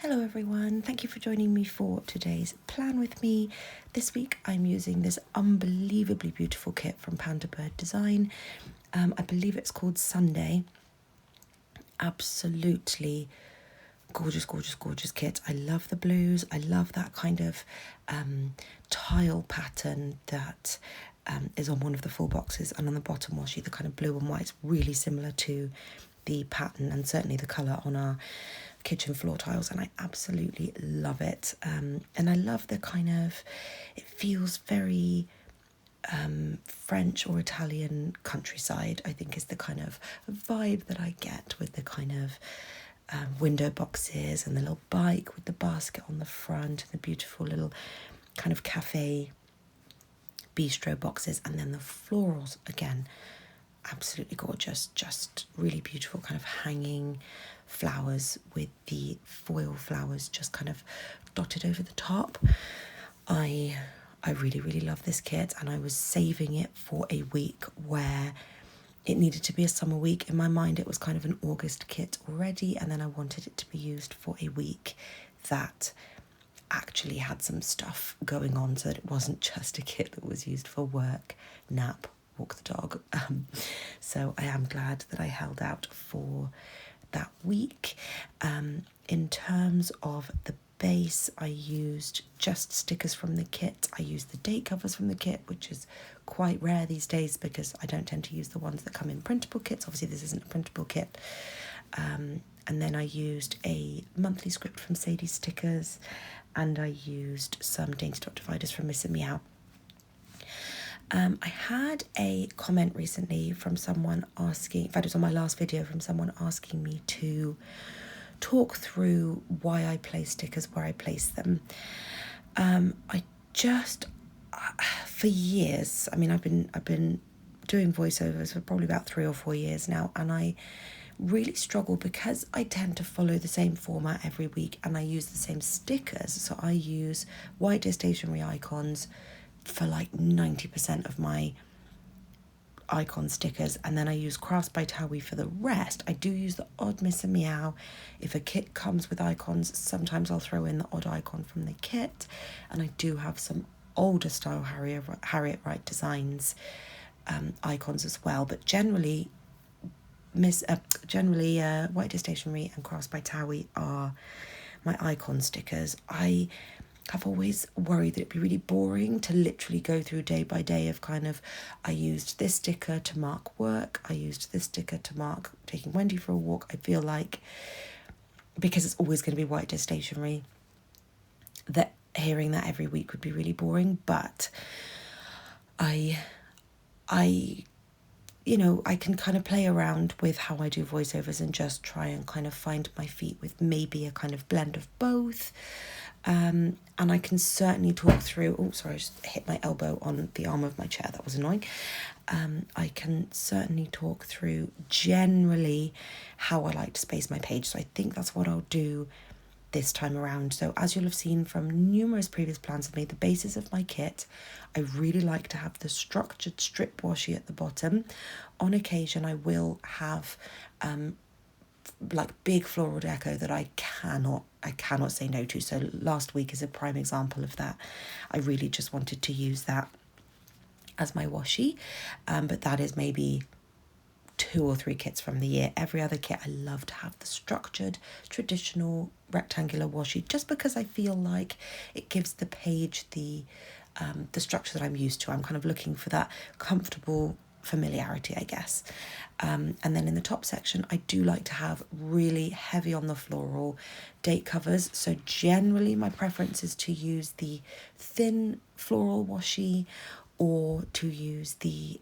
Hello everyone, thank you for joining me for today's plan with me. This week I'm using this unbelievably beautiful kit from Pandabird Design. I believe it's called Sunday. Absolutely gorgeous kit. I love the blues. I love that kind of tile pattern that is on one of the full boxes, and on the bottom washi the kind of blue and white is really similar to the pattern and certainly the colour on our kitchen floor tiles, and I absolutely love it. And I love the kind of, it feels very French or Italian countryside, I think is the kind of vibe that I get with the kind of window boxes and the little bike with the basket on the front and the beautiful little kind of cafe bistro boxes, and then the florals again, absolutely gorgeous, just really beautiful kind of hanging flowers with the foil flowers just kind of dotted over the top. I really love this kit, and I was saving it for a week where it needed to be a summer week. In my mind it was kind of an August kit already, and then I wanted it to be used for a week that actually had some stuff going on, so that it wasn't just a kit that was used for work, nap, walk the dog. So I am glad that I held out for that week. In terms of the base, I used just stickers from the kit. I used the date covers from the kit, which is quite rare these days because I don't tend to use the ones that come in printable kits. Obviously this isn't a printable kit. And then I used a monthly script from Sadies stickers, and I used some Dainty Dot dividers from Miss and Meow. I had a comment recently from someone asking, in fact it was on my last video, from someone asking me to talk through why I place stickers where I place them. For years, I mean I've been doing voiceovers for probably about 3 or 4 years now, and I really struggle because I tend to follow the same format every week and I use the same stickers. So I use white stationery icons for like 90% of my icon stickers, and then I use Crafts by Towie for the rest. I do use the odd Miss and Meow. If a kit comes with icons, sometimes I'll throw in the odd icon from the kit, and I do have some older style Harriet Wright Designs icons as well, but generally White Stationery and Crafts by Towie are my icon stickers. I have always worried that it'd be really boring to literally go through day by day of kind of, I used this sticker to mark work, I used this sticker to mark taking Wendy for a walk. I feel like, because it's always going to be White Stationery, that hearing that every week would be really boring. But I can kind of play around with how I do voiceovers and just try and kind of find my feet with maybe a kind of blend of both. And I can certainly talk through, oh sorry, I just hit my elbow on the arm of my chair, that was annoying. I can certainly talk through generally how I like to space my page, so I think that's what I'll do this time around. So as you'll have seen from numerous previous plans I've made, the basis of my kit, I really like to have the structured strip washi at the bottom. On occasion I will have like big floral deco that I cannot say no to. So last week is a prime example of that. I really just wanted to use that as my washi, but that is maybe 2 or 3 kits from the year. Every other kit I love to have the structured traditional rectangular washi, just because I feel like it gives the page the structure that I'm used to. I'm kind of looking for that comfortable familiarity, I guess. And then in the top section I do like to have really heavy on the floral date covers, so generally my preference is to use the thin floral washi or to use the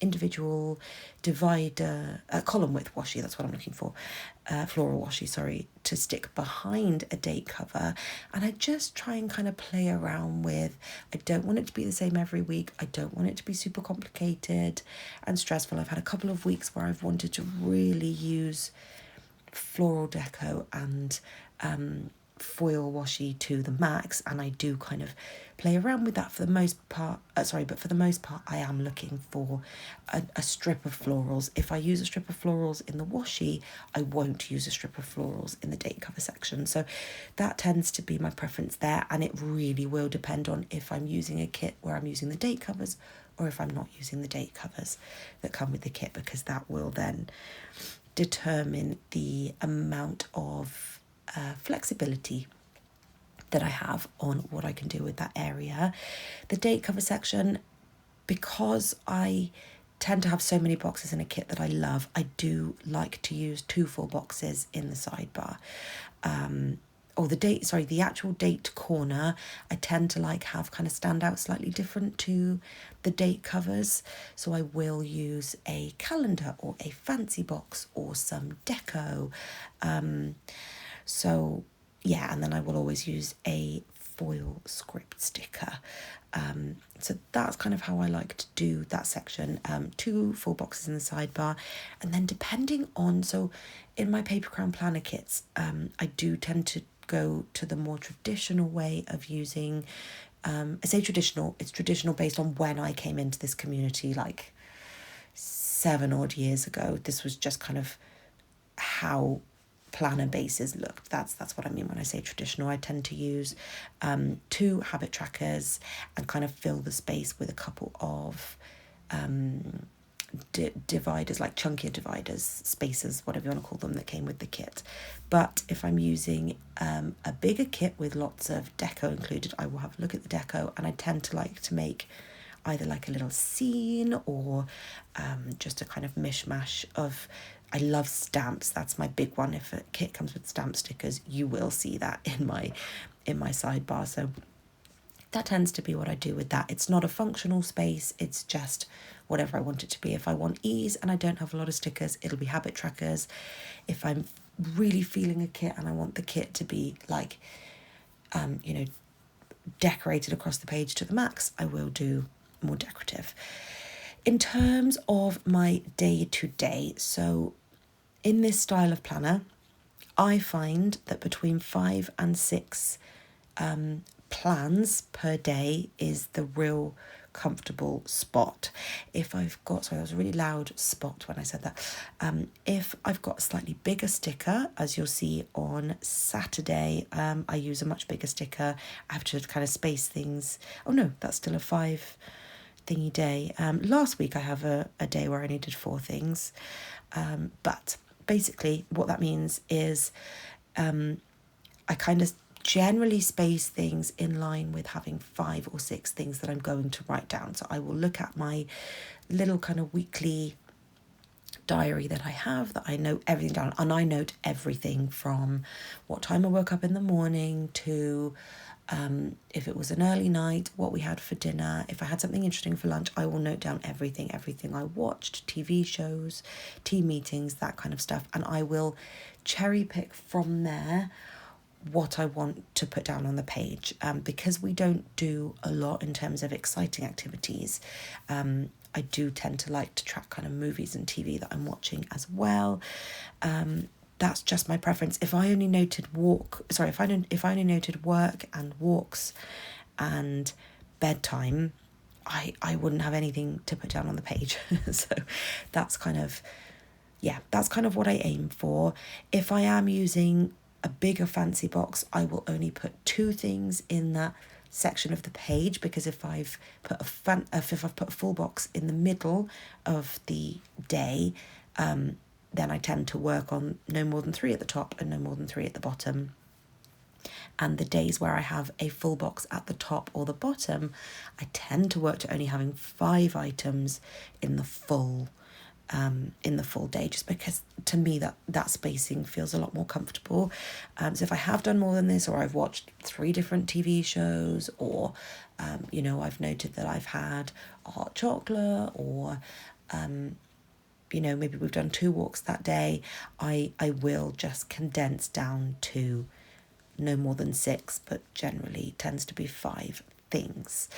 individual divider, column width washi, that's what I'm looking for, floral washi, sorry, to stick behind a date cover. And I just try and kind of play around with, I don't want it to be the same every week, I don't want it to be super complicated and stressful. I've had a couple of weeks where I've wanted to really use floral deco and foil washi to the max, and I do kind of play around with that for the most part. But for the most part, I am looking for a strip of florals. If I use a strip of florals in the washi, I won't use a strip of florals in the date cover section. So that tends to be my preference there, and it really will depend on if I'm using a kit where I'm using the date covers or if I'm not using the date covers that come with the kit, because that will then determine the amount of flexibility that I have on what I can do with that area. The date cover section, because I tend to have so many boxes in a kit that I love, I do like to use 2 full boxes in the sidebar. The actual date corner, I tend to have kind of stand out slightly different to the date covers. So I will use a calendar or a fancy box or some deco. And then I will always use a foil script sticker. So that's kind of how I like to do that section. 2 full boxes in the sidebar, and then depending on, so in my paper crown planner kits, I do tend to go to the more traditional way of using, I say traditional, it's traditional based on when I came into this community 7 odd years ago. This was just kind of how planner bases looked. That's what I mean when I say traditional. I tend to use 2 habit trackers and kind of fill the space with a couple of dividers, like chunkier dividers, spacers, whatever you want to call them, that came with the kit. But if I'm using a bigger kit with lots of deco included, I will have a look at the deco, and I tend to like to make either a little scene or just a kind of mishmash of, I love stamps. That's my big one. If a kit comes with stamp stickers, you will see that in my sidebar. So that tends to be what I do with that. It's not a functional space, it's just whatever I want it to be. If I want ease and I don't have a lot of stickers, it'll be habit trackers. If I'm really feeling a kit and I want the kit to be decorated across the page to the max, I will do more decorative. In terms of my day-to-day, so in this style of planner, I find that between 5 and 6 plans per day is the real comfortable spot. If I've got, sorry, that was a really loud spot when I said that. If I've got a slightly bigger sticker, as you'll see on Saturday, I use a much bigger sticker. I have to kind of space things. Oh no, that's still a 5 thingy day. Last week I have a day where I needed 4 things. But basically what that means is I kind of generally space things in line with having 5 or 6 things that I'm going to write down. So I will look at my little kind of weekly diary that I have, that I note everything down, and I note everything from what time I woke up in the morning to if it was an early night, what we had for dinner. If I had something interesting for lunch, I will note down everything I watched, TV shows, team meetings, that kind of stuff, and I will cherry pick from there what I want to put down on the page. Because we don't do a lot in terms of exciting activities, I do tend to like to track kind of movies and TV that I'm watching as well. That's just my preference. If I only noted work and walks and bedtime, I wouldn't have anything to put down on the page. So that's kind of what I aim for. If I am using a bigger fancy box, I will only put 2 things in that section of the page, because if I've put a full box in the middle of the day, then I tend to work on no more than 3 at the top and no more than 3 at the bottom. And the days where I have a full box at the top or the bottom, I tend to work to only having 5 items in the full day, just because to me that spacing feels a lot more comfortable. So if I have done more than this, or I've watched 3 different TV shows, or I've noted that I've had a hot chocolate, or maybe we've done 2 walks that day, I will just condense down to no more than 6, but generally tends to be 5 things.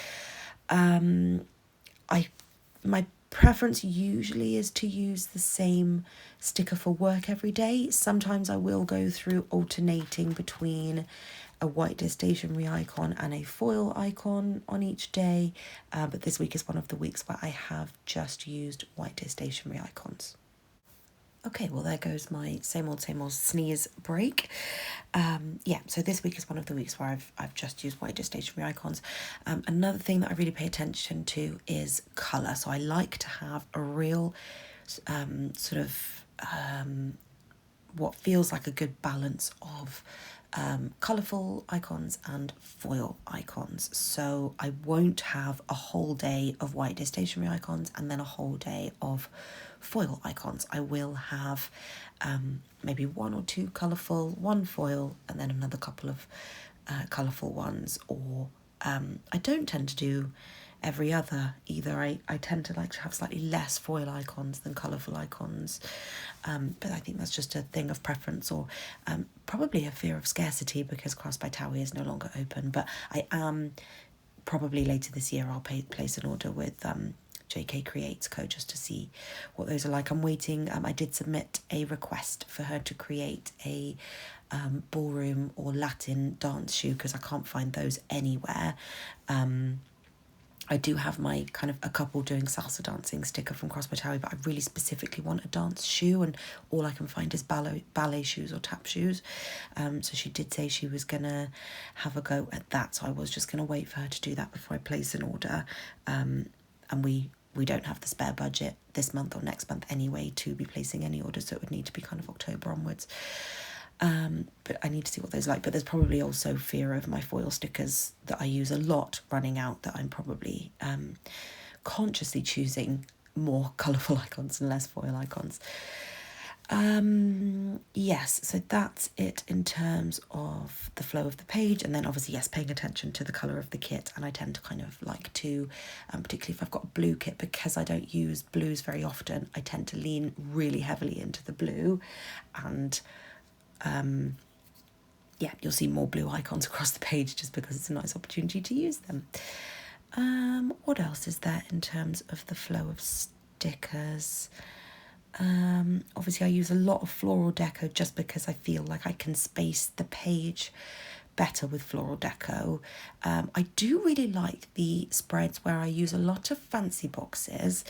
My preference usually is to use the same sticker for work every day. Sometimes I will go through alternating between a white day stationery icon and a foil icon on each day, but this week is one of the weeks where I have just used white day stationery icons. Okay, well, there goes my same old sneeze break. So this week is one of the weeks where I've just used white stationery icons. Another thing that I really pay attention to is colour. So I like to have a real what feels like a good balance of colourful icons and foil icons. So I won't have a whole day of white day stationery icons and then a whole day of foil icons. I will have maybe one or two colourful, one foil, and then another couple of colourful ones. Or I don't tend to do every other either. I tend to like to have slightly less foil icons than colourful icons, but I think that's just a thing of preference, or probably a fear of scarcity because Cross by Towie is no longer open. But I am probably later this year I'll place an order with JK Creates Co just to see what those are like. I'm waiting. I did submit a request for her to create a ballroom or Latin dance shoe because I can't find those anywhere. I do have my kind of a couple doing salsa dancing sticker from Cross by Towie, but I really specifically want a dance shoe, and all I can find is ballet shoes or tap shoes. So she did say she was going to have a go at that, so I was just going to wait for her to do that before I place an order. And we don't have the spare budget this month or next month anyway to be placing any orders, so it would need to be kind of October onwards. But I need to see what those are like. But there's probably also fear over my foil stickers that I use a lot running out, that I'm probably consciously choosing more colourful icons and less foil icons. Yes, so that's it in terms of the flow of the page. And then obviously, yes, paying attention to the colour of the kit. And I tend to kind of like to, particularly if I've got a blue kit, because I don't use blues very often, I tend to lean really heavily into the blue. And you'll see more blue icons across the page just because it's a nice opportunity to use them. What else is there in terms of the flow of stickers? Obviously I use a lot of floral deco just because I feel like I can space the page better with floral deco. I do really like the spreads where I use a lot of fancy boxes,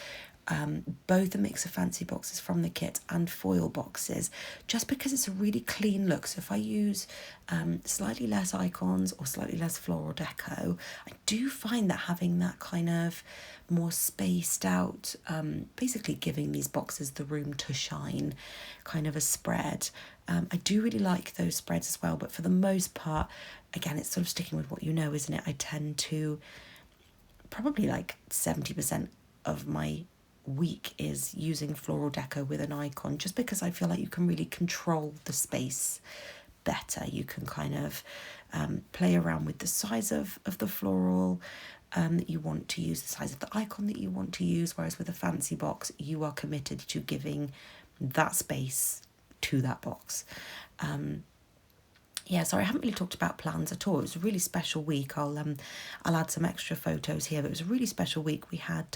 both a mix of fancy boxes from the kit and foil boxes, just because it's a really clean look. So if I use slightly less icons or slightly less floral deco, I do find that having that kind of more spaced out, basically giving these boxes the room to shine kind of a spread. I do really like those spreads as well, but for the most part, again, it's sort of sticking with what you know, isn't it? I tend to, probably like 70% of my week is using floral deco with an icon, just because I feel like you can really control the space better. You can kind of play around with the size of the floral that you want to use, the size of the icon that you want to use, whereas with a fancy box you are committed to giving that space to that box. Sorry, I haven't really talked about plans at all. It was a really special week. I'll add some extra photos here, but it was a really special week. We had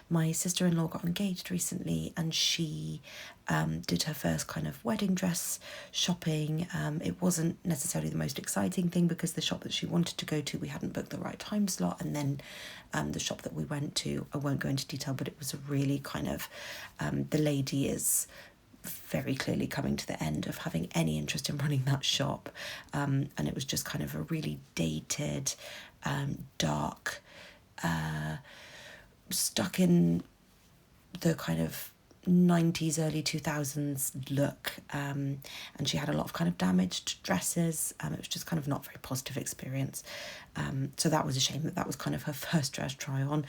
my sister-in-law got engaged recently, and she did her first kind of wedding dress shopping. It wasn't necessarily the most exciting thing because the shop that she wanted to go to, we hadn't booked the right time slot, and then the shop that we went to, I won't go into detail, but it was a really kind of, the lady is very clearly coming to the end of having any interest in running that shop, and it was just kind of a really dated, dark, stuck in the kind of 90s, early 2000s look, and she had a lot of kind of damaged dresses. It was just kind of not a very positive experience, so that was a shame that was kind of her first dress try on,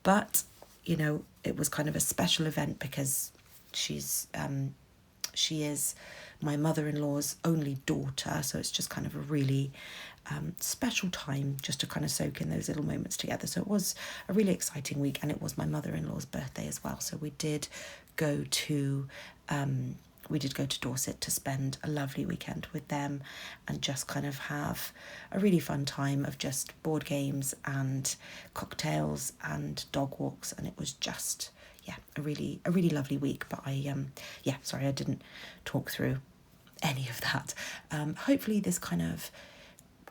but you know, it was kind of a special event because she is my mother-in-law's only daughter, so it's just kind of a really special time just to kind of soak in those little moments together. So it was a really exciting week, and it was my mother-in-law's birthday as well, so we did go to we did go to Dorset to spend a lovely weekend with them and just kind of have a really fun time of just board games and cocktails and dog walks, and it was just a really lovely week. But I sorry I didn't talk through any of that. Hopefully this kind of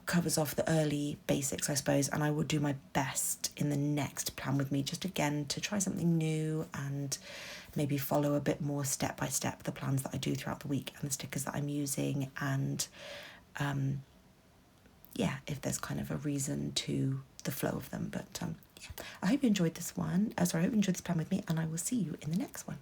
covers off the early basics, I suppose, and I will do my best in the next Plan With Me, just again to try something new and maybe follow a bit more step by step the plans that I do throughout the week and the stickers that I'm using, and if there's kind of a reason to the flow of them. But I hope you enjoyed this one. I hope you enjoyed this Plan With Me, and I will see you in the next one.